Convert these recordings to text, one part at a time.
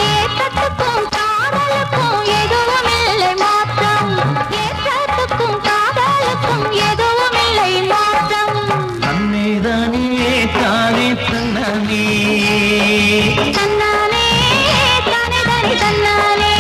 ஏற்றத்துக்கும் காதலுக்கும் எதுவும் இல்லை மாற்றம். ஏற்றத்துக்கும் காதலுக்கும் எதுவும் இல்லை மாற்றம். தன்னேதானே தானே தன்னானே தன்னானே தானே தானே தன்னானே.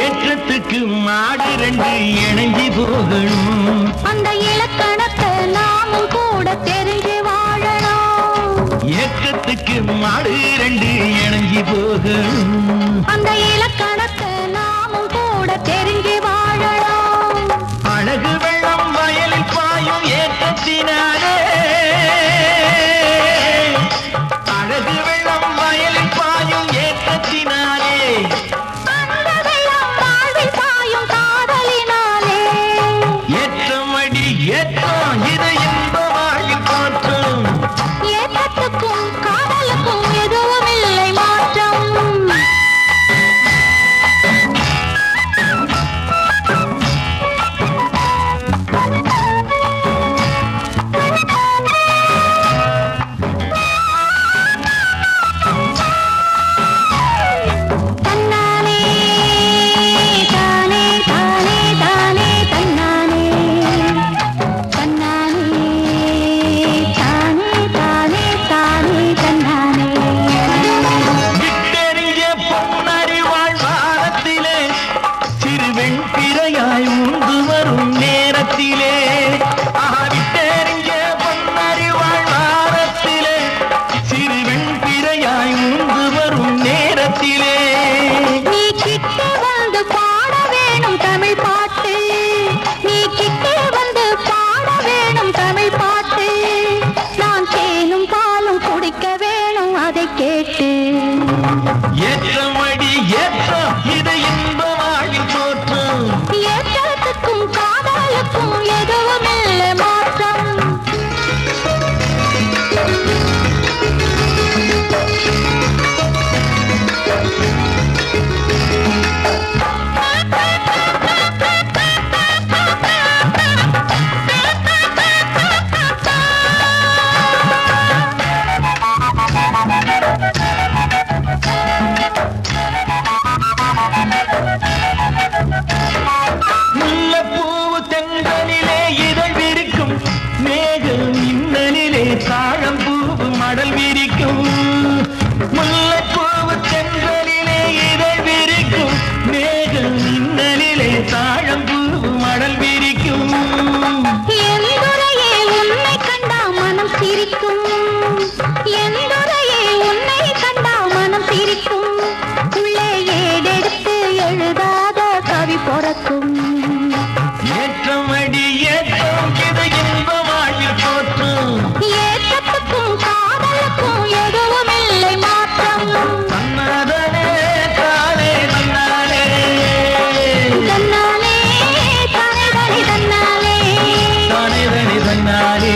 ஏற்றத்துக்கு மாடு ரெண்டு இணைஞ்சி போகணும். அந்த இலக்கணத்தை நாமும் கூட தெரிஞ்சு வாழணும். ஏற்றத்துக்கு மாடு ரெண்டு இணைஞ்சி போகணும். அந்த இலக்கணத்தை நாமும் கூட தெரிஞ்சு வாழணும். அழகு வெள்ளம் வயலில் பாயும் ஏற்றத்தினாலே. அழகு வெள்ளம் வயலில் பாயும் ஏற்றத்தினாலே. அந்த வெள்ளம் வாழ்வில் பாயும் காதலினாலே. ஏற்றமடி ஏற்றம் இது இன்ப வாழ்வில் காற்றும். ஏற்றத்துக்கும் காதலுக்கும் எதுவும் இல்லை மாற்றம். தன்னானே தானே தானே தானே தன்னானே. தன்னானே தானே தானே தானே தன்னானே. விட்டெறிய பொன்னறிவாழ் வாரத்திலே சிறுவெண் பிறையாய் உண்டு வரும் நேரத்திலே. விட்டெறிய பொன்னறிவாழ் வாரத்திலே சிறுவெண் பிறையாய் உண்டு வரும் நேரத்திலே. நீ கிட்ட வந்து பாட வேணும் தமிழ் பாட்டு. நீ கிட்ட வந்து பாட வேணும் தமிழ் பாட்டு. நான் தேனும் பாலும் குடிக்க வேணும் அதை கேட்டு. ஏற்றமடி ஏற்றம் இது இன்ப வாழ்வில் தோற்றம். ஏற்றத்துக்கும் காதலுக்கும் எதுவும் இல்லை மாற்றம். முல்லைப்பூவு தென்றலிலே இதழ் விரிக்கும். மேகம் மின்னலிலே தாழம்பூவு மடல் விரிக்கும். முல்லைப்பூவு தென்றலிலே இதழ் விரிக்கும். மேகம் மின்னலிலே தாழம்பூவு மடல் விரிக்கும். எந்துரையே உன்னை கண்டா மனம் சிரிக்கும். எந்துரையே உன்னை கண்டா மனம் சிரிக்கும். உள்ளே ஏடெடுத்து எழுதாத கவி பொறக்கும். ஏற்றமடி ஏற்றம் இது இன்ப வாழ்வில் தோற்றம். ஏற்றத்துக்கும் காதலுக்கும் எதுவும் இல்லை மாற்றம். தன்னாதனே தானே தன்னாலே. தன்னாலே தானே தானே தன்னாலே. தானே தனி தன்னாலே.